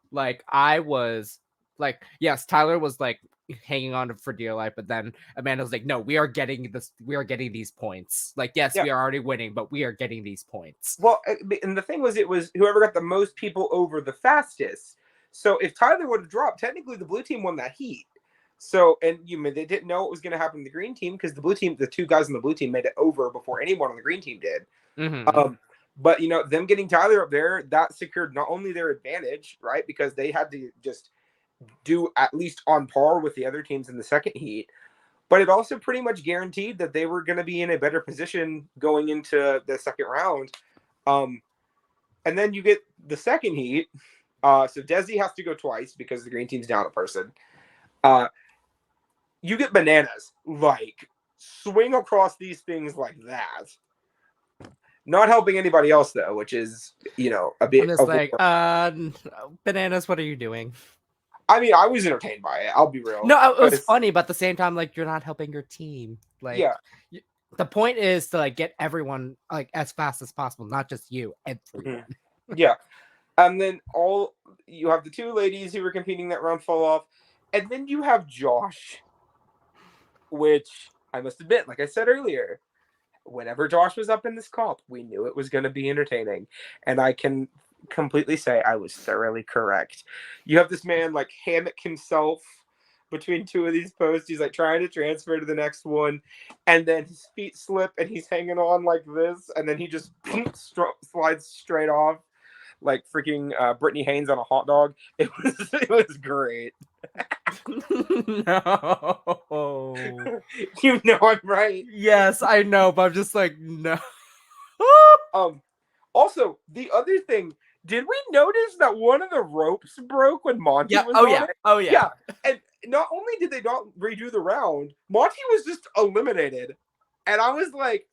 Speaker 1: Like, I was like, yes, Tyler was like hanging on for dear life, but then Amanda was like, no, we are getting this. We are getting these points. Like, yes, we are already winning, but we are getting these points.
Speaker 2: Well, and the thing was, it was whoever got the most people over the fastest. So if Tyler would have dropped, technically the blue team won that heat. So, and they didn't know what was going to happen to the green team because the blue team, the two guys on the blue team made it over before anyone on the green team did. But, them getting Tyler up there, that secured not only their advantage, right? Because they had to just do at least on par with the other teams in the second heat. But it also pretty much guaranteed that they were going to be in a better position going into the second round. And then you get the second heat. So Desi has to go twice because the green team's down a person. You get Bananas, like, swing across these things like that. Not helping anybody else, though, which is, a bit...
Speaker 1: I'm just like, Bananas, what are you doing?
Speaker 2: I mean, I was entertained by it. I'll be real.
Speaker 1: No, it was funny, but at the same time, like, you're not helping your team. Like,
Speaker 2: yeah.
Speaker 1: The point is to, like, get everyone, like, as fast as possible, not just you, everyone.
Speaker 2: Yeah. And then you have the two ladies who were competing that round fall off. And then you have Josh, which I must admit, like I said earlier, whenever Josh was up in this comp, we knew it was going to be entertaining. And I can completely say I was thoroughly correct. You have this man like hammock himself between two of these posts. He's like trying to transfer to the next one. And then his feet slip and he's hanging on like this. And then he just slides straight off. Like freaking Brittany Haynes on a hot dog. It was great.
Speaker 1: No.
Speaker 2: You know I'm right.
Speaker 1: Yes, I know, but I'm just like, no.
Speaker 2: Also, the other thing, did we notice that one of the ropes broke when Monty was on it?
Speaker 1: Oh yeah.
Speaker 2: Yeah. And not only did they not redo the round, Monty was just eliminated. And I was like,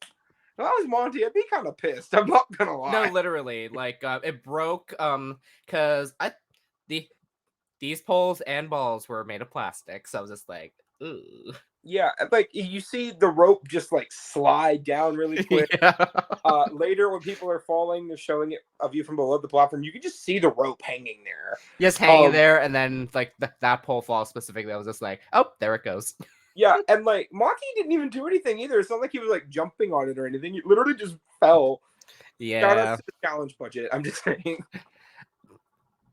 Speaker 2: if I was Monty, I'd be kind of pissed. I'm not gonna lie.
Speaker 1: No, literally, like it broke because these poles and balls were made of plastic, so I was just like, ooh.
Speaker 2: Yeah, like you see the rope just like slide down really quick.
Speaker 1: Yeah.
Speaker 2: Later, when people are falling, they're showing it a view from below the platform. You can just see the rope hanging there.
Speaker 1: Just hanging there, and then like that pole fall specifically, I was just like, oh, there it goes.
Speaker 2: Yeah, and like Monty didn't even do anything either. It's not like he was like jumping on it or anything. He literally just fell.
Speaker 1: Yeah.
Speaker 2: Shout out to the challenge budget. I'm just saying.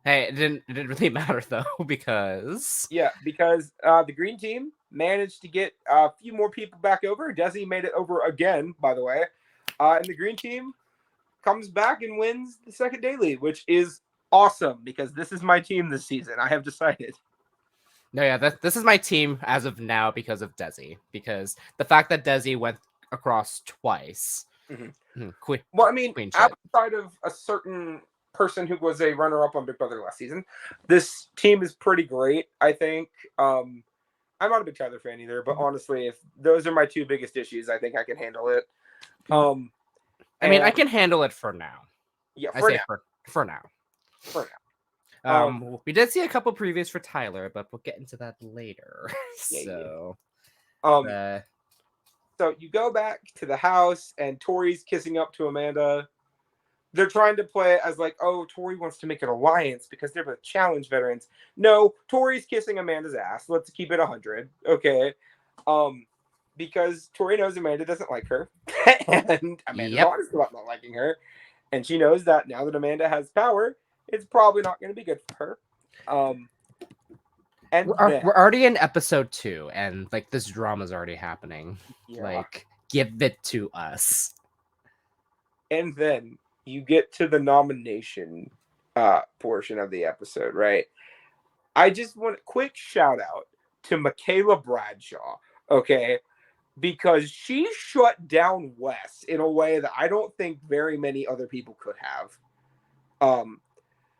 Speaker 1: Hey, it didn't really matter though because
Speaker 2: the green team managed to get a few more people back over. Desi made it over again, by the way, and the green team comes back and wins the second daily, which is awesome because this is my team this season. I have decided.
Speaker 1: No, yeah, this is my team as of now because of Desi. Because the fact that Desi went across twice.
Speaker 2: Well, I mean, outside of a certain person who was a runner-up on Big Brother last season, this team is pretty great, I think. I'm not a big Tyler fan either, but honestly, if those are my two biggest issues, I think I can handle it.
Speaker 1: I mean, I can handle it for now.
Speaker 2: Yeah,
Speaker 1: for now.
Speaker 2: For now.
Speaker 1: We did see a couple previews for Tyler, but we'll get into that later. So
Speaker 2: you go back to the house and Tori's kissing up to Amanda. They're trying to play it as like, oh, Tori wants to make an alliance because they're both challenge veterans. No, Tori's kissing Amanda's ass. Let's keep it 100. Okay. Because Tori knows Amanda doesn't like her. And Amanda's honest about not liking her. And she knows that now that Amanda has power, it's probably not going to be good for her. And then,
Speaker 1: we're already in episode 2, and like this drama's already happening.
Speaker 2: yeah.
Speaker 1: Like, give it to us.
Speaker 2: And then you get to the nomination portion of the episode, right? I just want a quick shout out to Michaela Bradshaw, okay? Because she shut down Wes in a way that I don't think very many other people could have.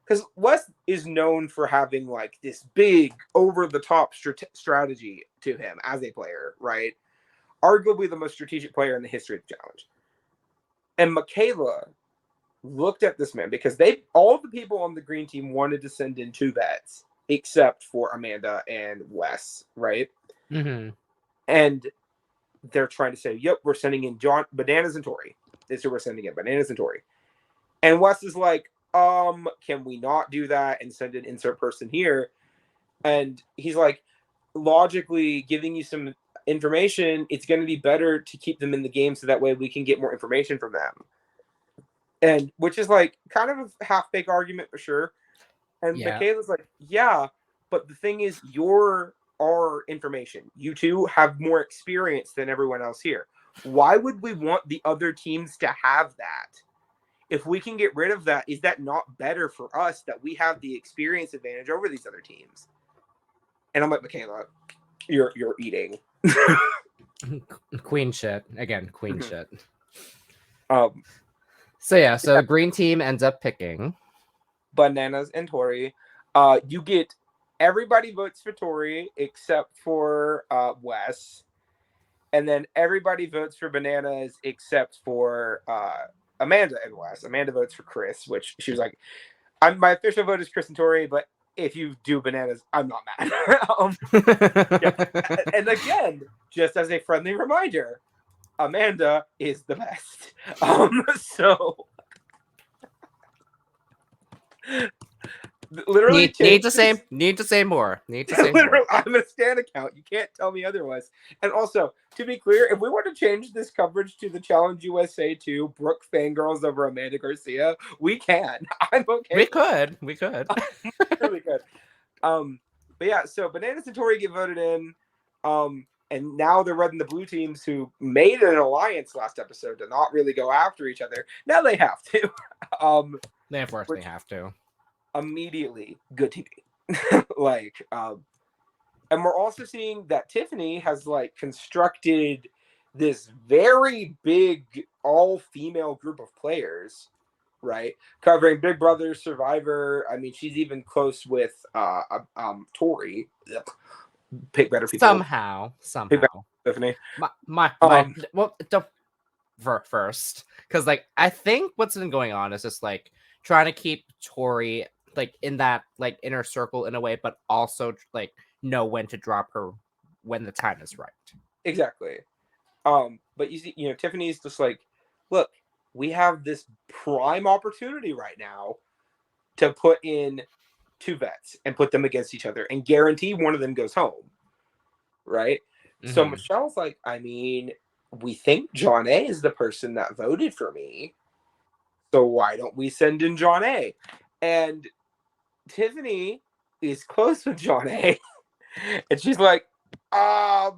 Speaker 2: Because Wes is known for having like this big, over-the-top strategy to him as a player, right? Arguably the most strategic player in the history of the challenge. And Michaela looked at this man because all the people on the green team wanted to send in 2 vets, except for Amanda and Wes, right?
Speaker 1: Mm-hmm.
Speaker 2: And they're trying to say, yep, we're sending in Bananas and Tori. This is who we're sending in, Bananas and Tori. And Wes is like, can we not do that and send an insert person here? And he's like, logically giving you some information, it's going to be better to keep them in the game so that way we can get more information from them. And which is like kind of a half-baked argument for sure. And Michaela's like, yeah, but the thing is, you're our information. You two have more experience than everyone else here. Why would we want the other teams to have that? If we can get rid of that, is that not better for us that we have the experience advantage over these other teams? And I'm like, Michaela, you're eating.
Speaker 1: Queen shit. Again, queen shit.
Speaker 2: So
Speaker 1: the green team ends up picking
Speaker 2: Bananas and Tori. You get everybody votes for Tori except for Wes. And then everybody votes for Bananas except for Amanda and Wes. Amanda votes for Chris, which she was like, my official vote is Chris and Tori, but if you do Bananas, I'm not mad. And again, just as a friendly reminder, Amanda is the best. So literally
Speaker 1: need to say more.
Speaker 2: I'm a Stan account. You can't tell me otherwise. And also, to be clear, if we want to change this coverage to the Challenge USA 2 Brooke fangirls over Amanda Garcia, we can. I'm okay.
Speaker 1: We could.
Speaker 2: We could. But yeah, so Bananas and Tori get voted in. And now the red and the blue teams who made an alliance last episode to not really go after each other. Now they have to.
Speaker 1: They unfortunately have to.
Speaker 2: Immediately good TV. And we're also seeing that Tiffany has like constructed this very big all-female group of players, right? Covering Big Brother, Survivor. I mean, she's even close with Tori. Pick better people.
Speaker 1: Somehow.
Speaker 2: Pick better, Tiffany.
Speaker 1: First, because like I think what's been going on is just like trying to keep Tori like in that like inner circle in a way, but also like know when to drop her when the time is right.
Speaker 2: Exactly. But you see, Tiffany's just like, look, we have this prime opportunity right now to put in 2 vets and put them against each other and guarantee one of them goes home. Right? Mm-hmm. So Michelle's like, I mean, we think John A is the person that voted for me. So why don't we send in John A? And Tiffany is close with John A. And she's like, yeah,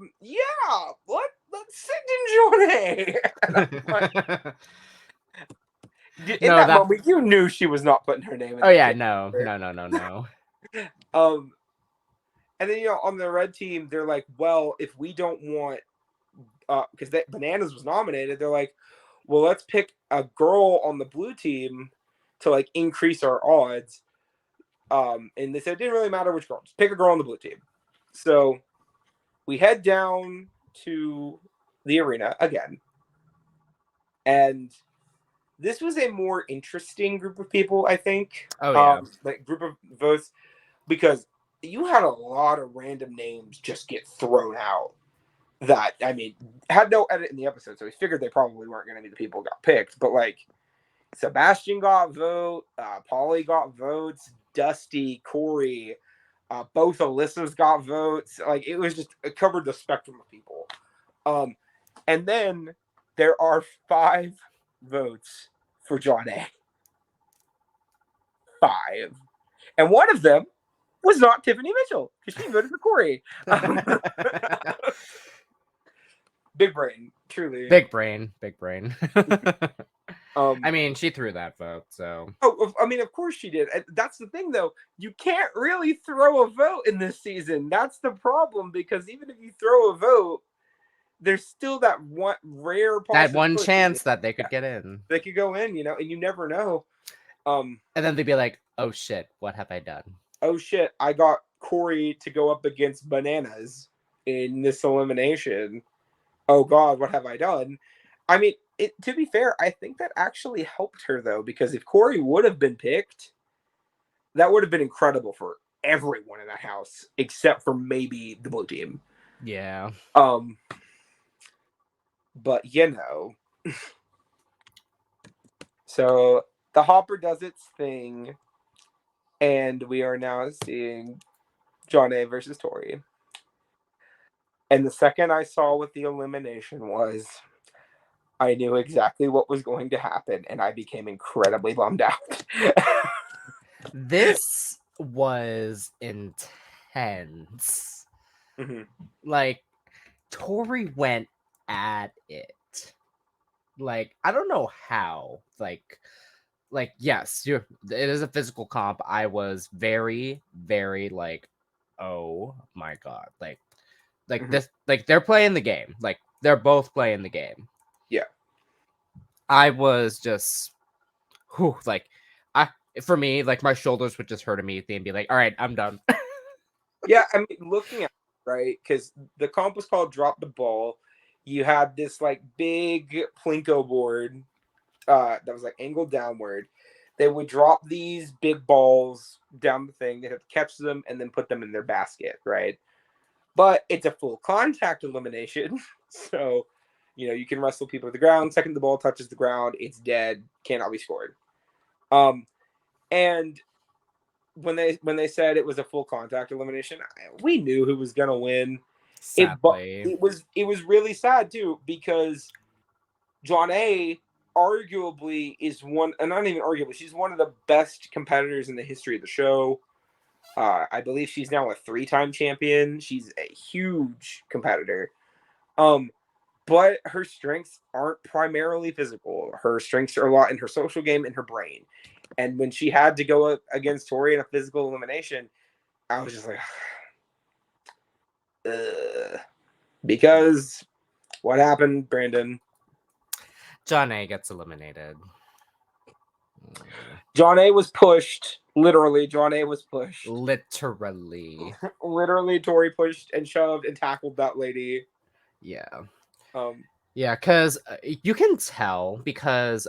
Speaker 2: let's send in John A. In that moment, you knew she was not putting her name in.
Speaker 1: Oh yeah, no.
Speaker 2: And then on the red team, they're like, well, if we don't want, because Bananas was nominated, they're like, well, let's pick a girl on the blue team to like increase our odds. And they said it didn't really matter which girl, just pick a girl on the blue team. So we head down to the arena again. And this was a more interesting group of people, I think.
Speaker 1: Oh, yeah.
Speaker 2: Like group of votes, because you had a lot of random names just get thrown out that, I mean, had no edit in the episode, so we figured they probably weren't going to be the people who got picked. But like, Sebastian got vote, Polly got votes, Dusty, Corey, both Alyssa's got votes. Like, it covered the spectrum of people. And then there are 5 votes for John A. 5. And one of them was not Tiffany Mitchell because she voted for Corey. Big brain, truly.
Speaker 1: Big brain.
Speaker 2: Um,
Speaker 1: I mean, she threw that vote, so.
Speaker 2: Oh, I mean, of course she did. That's the thing, though. You can't really throw a vote in this season. That's the problem, because even if you throw a vote, there's still that one rare possibility.
Speaker 1: That one chance that they could get in.
Speaker 2: They could go in, and you never know.
Speaker 1: And then they'd be like, oh shit, what have I done?
Speaker 2: Oh shit, I got Corey to go up against Bananas in this elimination. Oh god, what have I done? I mean, to be fair, I think that actually helped her, though, because if Corey would have been picked, that would have been incredible for everyone in that house, except for maybe the blue team.
Speaker 1: Yeah.
Speaker 2: But so the Hopper does its thing, and we are now seeing Jonna versus Tori. And the second I saw what the elimination was, I knew exactly what was going to happen, and I became incredibly bummed out.
Speaker 1: This was intense.
Speaker 2: Mm-hmm.
Speaker 1: Like, Tori went at it. Like, I don't know how. Like yes, it is a physical comp. I was very, very like, oh my god, like
Speaker 2: Mm-hmm.
Speaker 1: this, like they're playing the game. Like they're both playing the game.
Speaker 2: Yeah.
Speaker 1: I was just, like, for me, like my shoulders would just hurt immediately and be like, all right, I'm done.
Speaker 2: Yeah, I mean, looking at it, right, because the comp was called Drop the Ball. You had this like big plinko board that was like angled downward. They would drop these big balls down the thing. They have to catch them and then put them in their basket, right? But it's a full contact elimination, so you can wrestle people to the ground. Second the ball touches the ground, it's dead, cannot be scored. And when they said it was a full contact elimination, we knew who was gonna win.
Speaker 1: Sadly.
Speaker 2: It was really sad too, because Jonna arguably is one, and not even arguably, she's one of the best competitors in the history of the show. I believe she's now a 3-time champion. She's a huge competitor. But her strengths aren't primarily physical. Her strengths are a lot in her social game and her brain. And when she had to go up against Tori in a physical elimination, I was just like, because what happened, Brandon?
Speaker 1: Jonna gets eliminated.
Speaker 2: Jonna was pushed. Literally, Jonna was pushed.
Speaker 1: Literally.
Speaker 2: Literally, Tori pushed and shoved and tackled that lady.
Speaker 1: Yeah.
Speaker 2: Yeah,
Speaker 1: because you can tell, because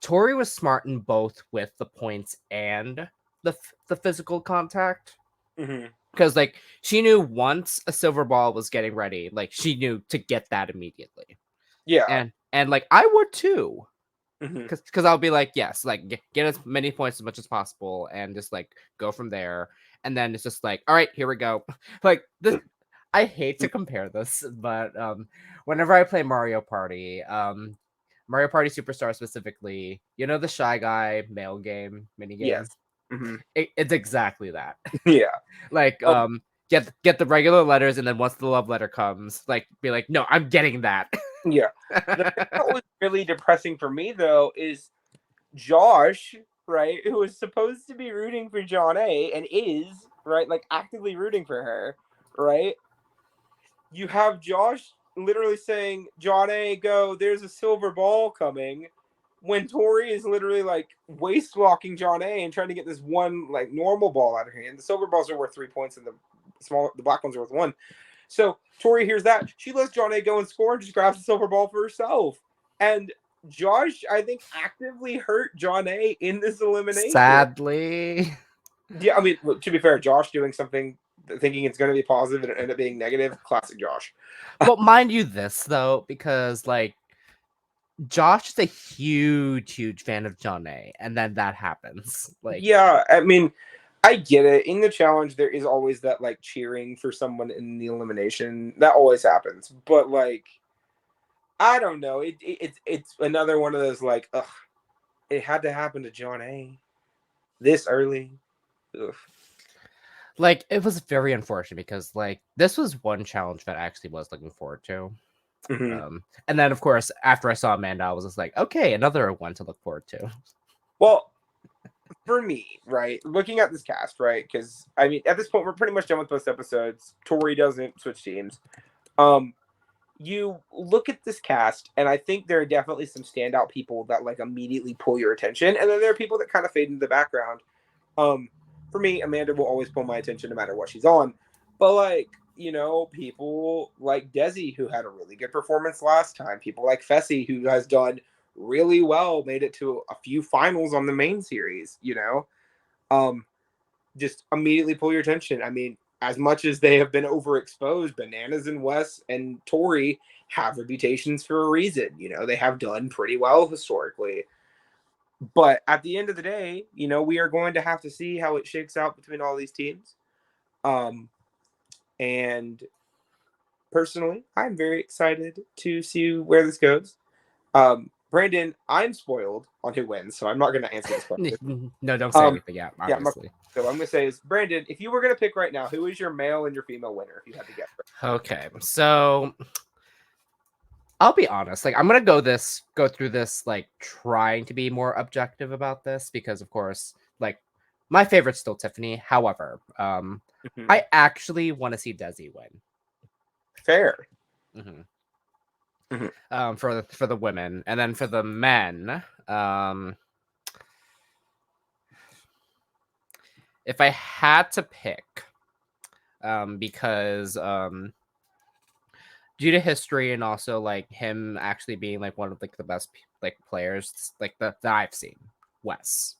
Speaker 1: Tori was smart in both with the points and the physical contact.
Speaker 2: Mm-hmm.
Speaker 1: Because like she knew once a silver ball was getting ready, like she knew to get that immediately.
Speaker 2: Yeah,
Speaker 1: and like I would too,
Speaker 2: because
Speaker 1: I'll be like, yes, like get as many points as much as possible, and just like go from there. And then it's just like, all right, here we go. Like this, I hate to compare this, but whenever I play Mario Party Superstar specifically, the Shy Guy mail game minigame.
Speaker 2: Yes.
Speaker 1: It's exactly that.
Speaker 2: Yeah.
Speaker 1: Like get the regular letters, and then once the love letter comes, like be like, no, I'm getting that.
Speaker 2: Yeah. The thing that was really depressing for me, though, is Josh, right, who was supposed to be rooting for Jonna and is, right, like actively rooting for her, right? You have Josh literally saying, Jonna, go, there's a silver ball coming, when Tori is literally like waist walking Jonna and trying to get this one like normal ball out of her hand. The silver balls are worth 3 points and the black ones are worth 1. So Tori hears that. She lets Jonna go and score and just grabs the silver ball for herself. And Josh, I think, actively hurt Jonna in this elimination.
Speaker 1: Sadly.
Speaker 2: Yeah, I mean, to be fair, Josh doing something thinking it's going to be positive and it ended up being negative. Classic Josh.
Speaker 1: Well, mind you this, though, because like Josh is a huge fan of Jonna, and then that happens. Like,
Speaker 2: yeah, I mean, I get it. In the challenge, there is always that like cheering for someone in the elimination. That always happens. But like, I don't know. It's another one of those like, ugh, it had to happen to Jonna this early. Ugh.
Speaker 1: Like, it was very unfortunate because, like, this was one challenge that I actually was looking forward to. And then, of course, after I saw Amanda, I was just like, okay, another one to look forward to.
Speaker 2: Well, for me, right, looking at this cast, right, because, I mean, at this point, we're pretty much done with both episodes. Tori doesn't switch teams. You look at this cast, and I think there are definitely some standout people that, like, immediately pull your attention, and then there are people that kind of fade into the background. For me, Amanda will always pull my attention no matter what she's on. But, like, you know, people like Desi, who had a really good performance last time. People like Fessy, who has done really well, made it to a few finals on the main series, you know? Just immediately pull your attention. I mean, as much as they have been overexposed, Bananas and Wes and Tori have reputations for a reason. You know, they have done pretty well historically. But at the end of the day, you know, we are going to have to see how it shakes out between all these teams. And personally, I'm very excited to see where this goes. Brandon, I'm spoiled on who wins, so I'm not going to answer this question.
Speaker 1: No, don't say anything yet, obviously.
Speaker 2: So I'm going to say is, Brandon, if you were going to pick right now, who is your male and your female winner, if you had to guess?
Speaker 1: Okay, so I'll be honest. Like, I'm gonna go through this, like, trying to be more objective about this because, of course, like, my favorite's still Tiffany. However, I actually want to see Desi win.
Speaker 2: Fair.
Speaker 1: For the women, and then for the men, if I had to pick, because due to history and also like him actually being like one of like the best like players like that I've seen, Wes.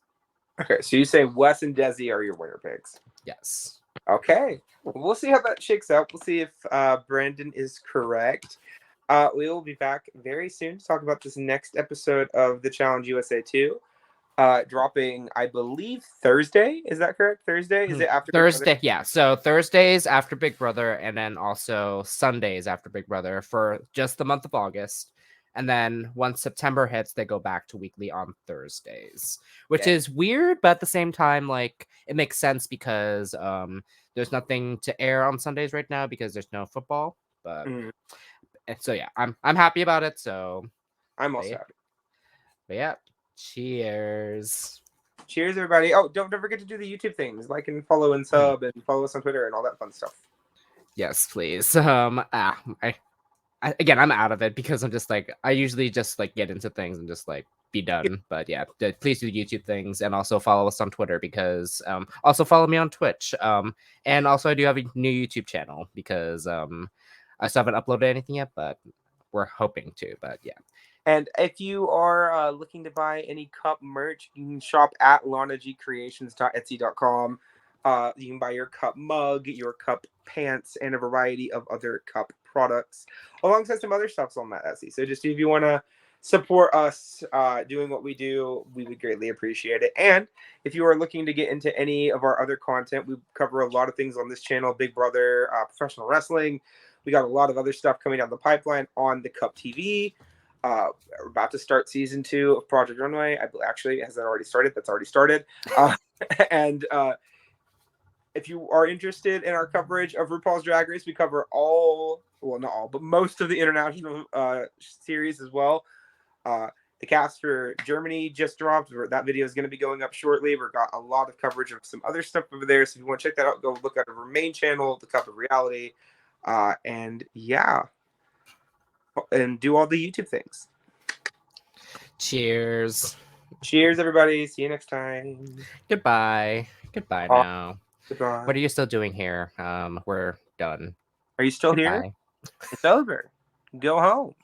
Speaker 2: Okay, so you say Wes and Desi are your winner picks.
Speaker 1: Yes.
Speaker 2: Okay, we'll see how that shakes out. We'll see if Brandon is correct. We will be back very soon to talk about this next episode of the Challenge USA 2. Dropping, I believe, Thursday. Is that correct? Thursday? Is it after
Speaker 1: Thursday? Yeah. So Thursdays after Big Brother, and then also Sundays after Big Brother for just the month of August. And then once September hits, they go back to weekly on Thursdays, which is weird, but at the same time, like, it makes sense because there's nothing to air on Sundays right now because there's no football. But so yeah, I'm happy about it. So
Speaker 2: I'm also happy.
Speaker 1: But yeah. Cheers.
Speaker 2: Cheers, everybody. Oh, don't forget to do the YouTube things. Like and follow and sub and follow us on Twitter and all that fun stuff.
Speaker 1: Yes, please. Again, I'm out of it because I'm just like, I usually just like get into things and just like be done. But yeah, please do YouTube things and also follow us on Twitter because also follow me on Twitch. And also I do have a new YouTube channel because I still haven't uploaded anything yet, but we're hoping to. But yeah.
Speaker 2: And if you are looking to buy any cup merch, you can shop at lanagcreations.etsy.com. You can buy your cup mug, your cup pants, and a variety of other cup products, alongside some other stuffs on that Etsy. So just if you want to support us doing what we do, we would greatly appreciate it. And if you are looking to get into any of our other content, we cover a lot of things on this channel: Big Brother, professional wrestling. We got a lot of other stuff coming down the pipeline on the Cup TV. We're about to start season 2 of Project Runway. Actually, has that already started? That's already started. And if you are interested in our coverage of RuPaul's Drag Race, we cover not all, but most of the international series as well. The cast for Germany just dropped. That video is going to be going up shortly. We've got a lot of coverage of some other stuff over there. So if you want to check that out, go look at our main channel, The Cup of Reality. And yeah. And do all the YouTube things.
Speaker 1: Cheers.
Speaker 2: Cheers, everybody. See you next time.
Speaker 1: Goodbye. Goodbye now.
Speaker 2: Goodbye.
Speaker 1: What are you still doing here? We're done.
Speaker 2: Are you still here? It's over. Go home.